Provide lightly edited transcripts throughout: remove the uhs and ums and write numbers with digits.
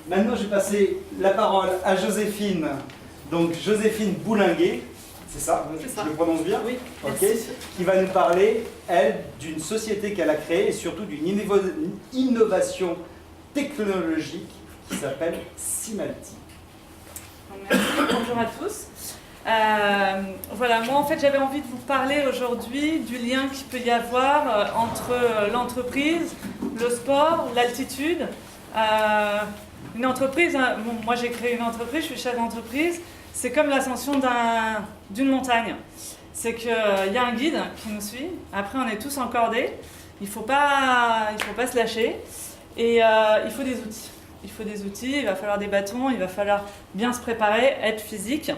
Maintenant, je vais passer la parole à Joséphine. Donc, Joséphine Boulinguet, c'est ça, je le prononce bien? Oui, okay. Qui va nous parler, elle, d'une société qu'elle a créée et surtout d'une innovation technologique qui s'appelle Simalti. Merci, bonjour à tous. Voilà, moi en fait j'avais envie de vous parler aujourd'hui du lien qu'il peut y avoir entre l'entreprise, le sport, l'altitude. Une entreprise, bon, moi j'ai créé une entreprise, je suis chef d'entreprise, c'est comme l'ascension d'une montagne. C'est qu'il y a un guide qui nous suit, après on est tous encordés, il ne faut pas se lâcher et il faut des outils. Il faut des outils, il va falloir des bâtons, il va falloir bien se préparer, être physique.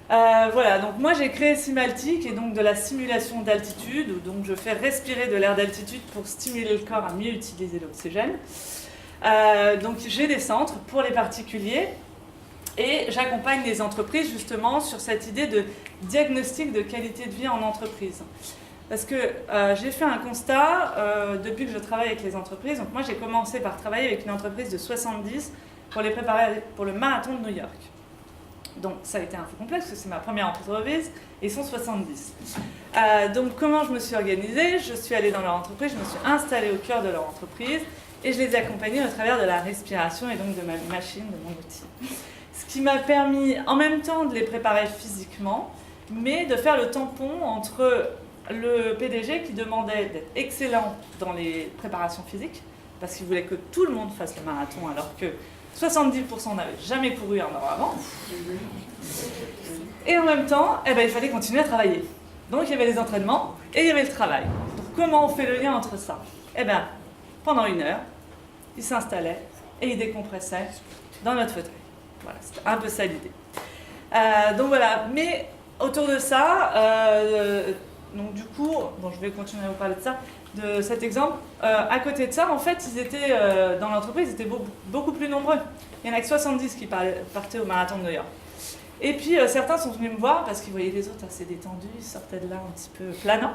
Voilà, donc moi j'ai créé Simalti, qui est donc de la simulation d'altitude, donc je fais respirer de l'air d'altitude pour stimuler le corps à mieux utiliser l'oxygène. Donc j'ai des centres pour les particuliers et j'accompagne les entreprises justement sur cette idée de diagnostic de qualité de vie en entreprise. Parce que j'ai fait un constat depuis que je travaille avec les entreprises. Donc moi j'ai commencé par travailler avec une entreprise de 70 pour les préparer pour le marathon de New York. Donc ça a été un peu complexe parce que c'est ma première entreprise et ils sont 70. Donc comment je me suis organisée? Je suis allée dans leur entreprise, je me suis installée au cœur de leur entreprise et je les ai accompagnés au travers de la respiration et donc de ma machine, de mon outil. Ce qui m'a permis en même temps de les préparer physiquement, mais de faire le tampon entre le PDG qui demandait d'être excellent dans les préparations physiques, parce qu'il voulait que tout le monde fasse le marathon, alors que 70% n'avaient jamais couru un an avant. Et en même temps, il fallait continuer à travailler. Donc il y avait les entraînements et il y avait le travail. Donc comment on fait le lien entre ça? Pendant 1 heure, ils s'installaient et ils décompressaient dans notre fauteuil. Voilà, c'était un peu ça l'idée. Donc voilà, mais autour de ça, donc du coup, bon, je vais continuer à vous parler de ça, de cet exemple. À côté de ça, en fait, ils étaient dans l'entreprise, ils étaient beaucoup plus nombreux. Il y en a que 70 qui partaient au marathon de New York. Et puis certains sont venus me voir parce qu'ils voyaient les autres assez détendus, ils sortaient de là un petit peu planants.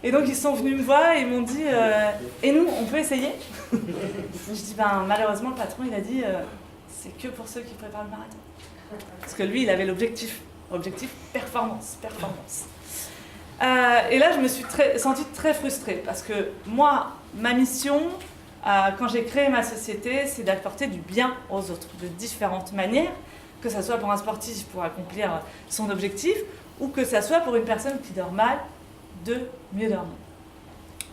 Et donc ils sont venus me voir et ils m'ont dit et nous, on peut essayer? Je dis malheureusement le patron il a dit c'est que pour ceux qui préparent le marathon. Parce que lui il avait l'objectif performance. Et là je me suis sentie très frustrée parce que moi, ma mission quand j'ai créé ma société, c'est d'apporter du bien aux autres de différentes manières, que ce soit pour un sportif pour accomplir son objectif ou que ce soit pour une personne qui dort mal, de mieux dormir.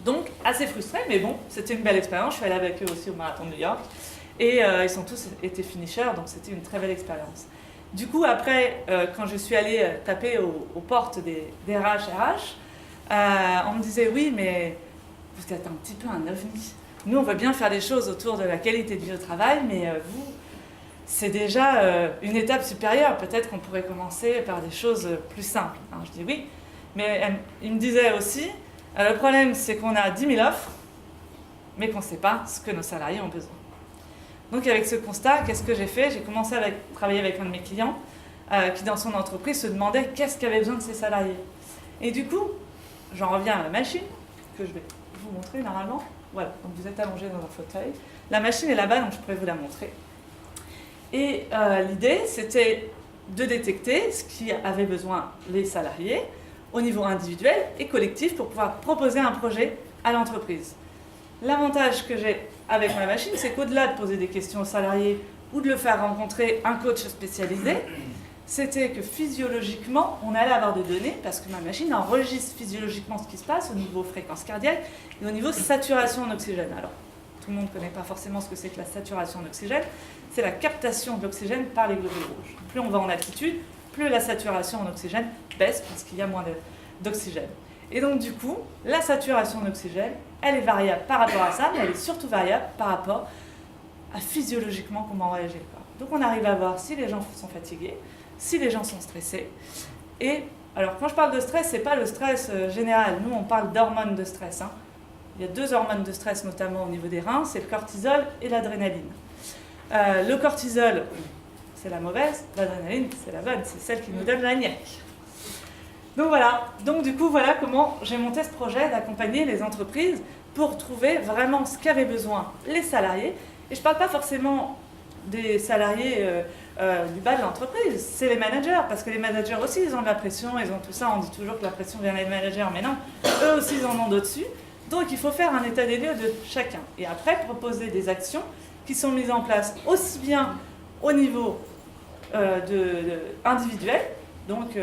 Donc, assez frustrée, mais bon, c'était une belle expérience. Je suis allée avec eux aussi au marathon de New York. Et ils sont tous été finishers, donc c'était une très belle expérience. Du coup, après, quand je suis allée taper aux portes des RH, on me disait, oui, mais vous êtes un petit peu un ovni. Nous, on veut bien faire des choses autour de la qualité de vie au travail, mais vous, c'est déjà une étape supérieure. Peut-être qu'on pourrait commencer par des choses plus simples. Alors, je dis oui. Mais il me disait aussi, le problème c'est qu'on a 10 000 offres, mais qu'on ne sait pas ce que nos salariés ont besoin. Donc avec ce constat, qu'est-ce que j'ai fait? J'ai commencé à travailler avec un de mes clients qui dans son entreprise se demandait qu'est-ce qu'avait besoin de ses salariés. Et du coup, j'en reviens à la machine, que je vais vous montrer normalement. Voilà, donc vous êtes allongé dans un fauteuil. La machine est là-bas, donc je pourrais vous la montrer. Et l'idée, c'était de détecter ce qui avait besoin les salariés, au niveau individuel et collectif pour pouvoir proposer un projet à l'entreprise. L'avantage que j'ai avec ma machine, c'est qu'au-delà de poser des questions aux salariés ou de le faire rencontrer un coach spécialisé, c'était que physiologiquement, on allait avoir des données parce que ma machine enregistre physiologiquement ce qui se passe au niveau fréquence cardiaque et au niveau saturation en oxygène. Alors, tout le monde ne connaît pas forcément ce que c'est que la saturation en oxygène, c'est la captation de l'oxygène par les globules rouges. Plus on va en altitude, plus la saturation en oxygène baisse parce qu'il y a moins d'oxygène. Et donc du coup, la saturation en oxygène, elle est variable par rapport à ça, mais elle est surtout variable par rapport à physiologiquement comment réagit le corps. Donc on arrive à voir si les gens sont fatigués, si les gens sont stressés. Et alors quand je parle de stress, c'est pas le stress général. Nous, on parle d'hormones de stress. Il y a 2 hormones de stress notamment au niveau des reins, c'est le cortisol et l'adrénaline. Le cortisol, c'est la mauvaise, l'adrénaline, c'est la bonne, c'est celle qui nous donne la niaque. Donc voilà, donc du coup, voilà comment j'ai monté ce projet d'accompagner les entreprises pour trouver vraiment ce qu'avaient besoin les salariés. Et je ne parle pas forcément des salariés du bas de l'entreprise, c'est les managers, parce que les managers aussi, ils ont de la pression, ils ont tout ça, on dit toujours que la pression vient des managers, mais non, eux aussi, ils en ont d'au-dessus. Donc, il faut faire un état des lieux de chacun. Et après, proposer des actions qui sont mises en place aussi bien au niveau individuel, donc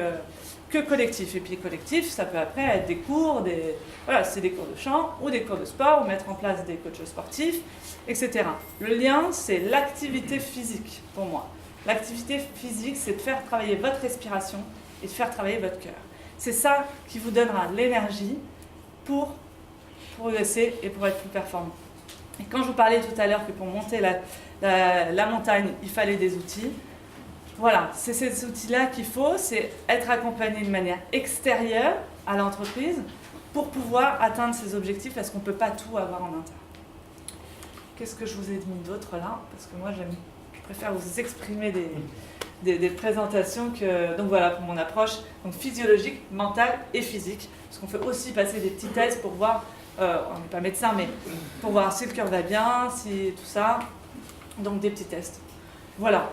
que collectif. Et puis collectif, ça peut après être des cours, voilà, c'est des cours de chant ou des cours de sport, ou mettre en place des coachs sportifs, etc. Le lien, c'est l'activité physique pour moi. L'activité physique, c'est de faire travailler votre respiration et de faire travailler votre cœur. C'est ça qui vous donnera l'énergie pour progresser et pour être plus performant. Et quand je vous parlais tout à l'heure que pour monter la montagne, il fallait des outils, voilà, c'est ces outils-là qu'il faut, c'est être accompagné de manière extérieure à l'entreprise pour pouvoir atteindre ses objectifs, parce qu'on ne peut pas tout avoir en interne. Qu'est-ce que je vous ai mis d'autre là? Parce que moi, je préfère vous exprimer des présentations que... Donc voilà, pour mon approche donc physiologique, mentale et physique, parce qu'on fait aussi passer des petits tests pour voir, on n'est pas médecin, mais pour voir si le cœur va bien, si tout ça, donc des petits tests. Voilà.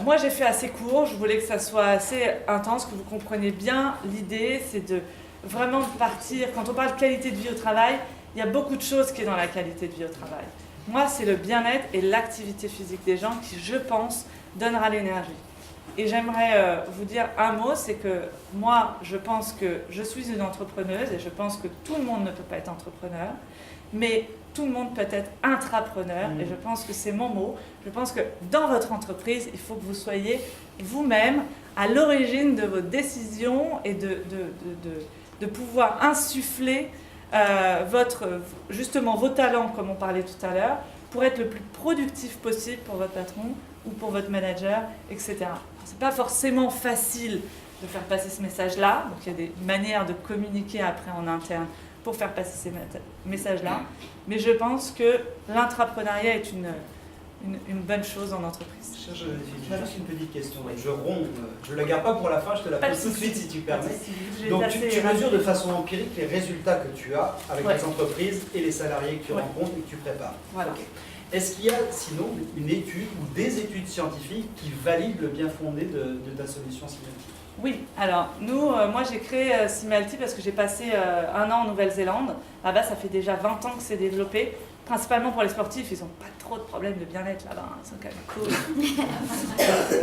Moi, j'ai fait assez court, je voulais que ça soit assez intense, que vous compreniez bien l'idée, c'est de vraiment partir, quand on parle de qualité de vie au travail, il y a beaucoup de choses qui sont dans la qualité de vie au travail. Moi, c'est le bien-être et l'activité physique des gens qui, je pense, donnera l'énergie. Et j'aimerais vous dire un mot, c'est que moi, je pense que je suis une entrepreneuse et je pense que tout le monde ne peut pas être entrepreneur, mais tout le monde peut être intrapreneur, et je pense que c'est mon mot. Je pense que dans votre entreprise, il faut que vous soyez vous-même à l'origine de vos décisions et de pouvoir insuffler justement vos talents, comme on parlait tout à l'heure, pour être le plus productif possible pour votre patron ou pour votre manager, etc. Ce n'est pas forcément facile de faire passer ce message-là, donc il y a des manières de communiquer après en interne pour faire passer ces messages-là, mais je pense que l'intrapreneuriat est une bonne chose en entreprise. J'ai juste une petite question, je ronde, je ne la garde pas pour la fin, je te la pose tout de suite si tu permets. Donc tu mesures de façon empirique les résultats que tu as avec les entreprises et les salariés que tu rencontres et que tu prépares. Voilà. Okay. Est-ce qu'il y a sinon une étude ou des études scientifiques qui valident le bien fondé de ta solution Simalti? Oui, alors moi j'ai créé Simalti parce que j'ai passé 1 an en Nouvelle-Zélande. Là-bas, ça fait déjà 20 ans que c'est développé, principalement pour les sportifs. Ils n'ont pas trop de problèmes de bien-être là-bas, ils sont quand même cool.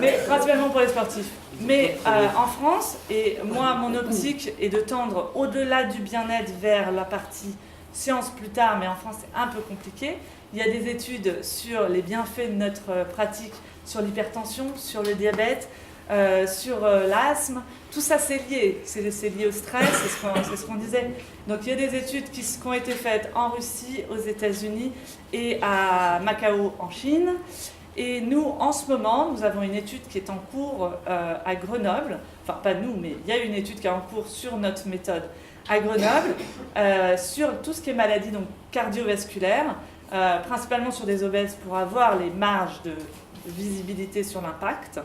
Mais principalement pour les sportifs. Mais en France, et moi mon optique est de tendre au-delà du bien-être vers la partie science plus tard, mais en France c'est un peu compliqué. Il y a des études sur les bienfaits de notre pratique, sur l'hypertension, sur le diabète, sur l'asthme, tout ça c'est lié au stress, c'est ce qu'on disait. Donc il y a des études qui ont été faites en Russie, aux États-Unis et à Macao en Chine. Et nous, en ce moment, nous avons une étude qui est en cours à Grenoble, enfin pas nous, mais il y a une étude qui est en cours sur notre méthode à Grenoble, sur tout ce qui est maladie donc, cardiovasculaire, principalement sur des obèses pour avoir les marges de visibilité sur l'impact.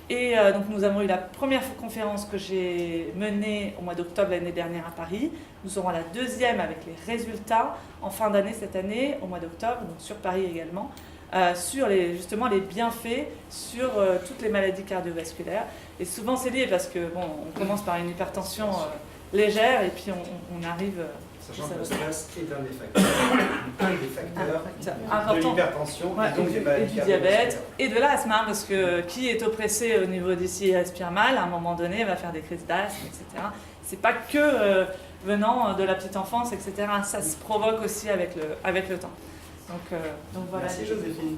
Et donc nous avons eu la première conférence que j'ai menée au mois d'octobre l'année dernière à Paris. Nous aurons la deuxième avec les résultats en fin d'année cette année, au mois d'octobre, donc sur Paris également, sur justement les bienfaits sur toutes les maladies cardiovasculaires. Et souvent c'est lié parce que on commence par une hypertension légère et puis on arrive... Sachant que le stress est un des facteurs de l'hypertension et donc des maladies et du diabète et de l'asthme, hein, parce que qui est oppressé au niveau d'ici et respire mal, à un moment donné va faire des crises d'asthme, etc. C'est pas que venant de la petite enfance, etc. Ça se provoque aussi avec le temps. Donc voilà. Merci Joséphine.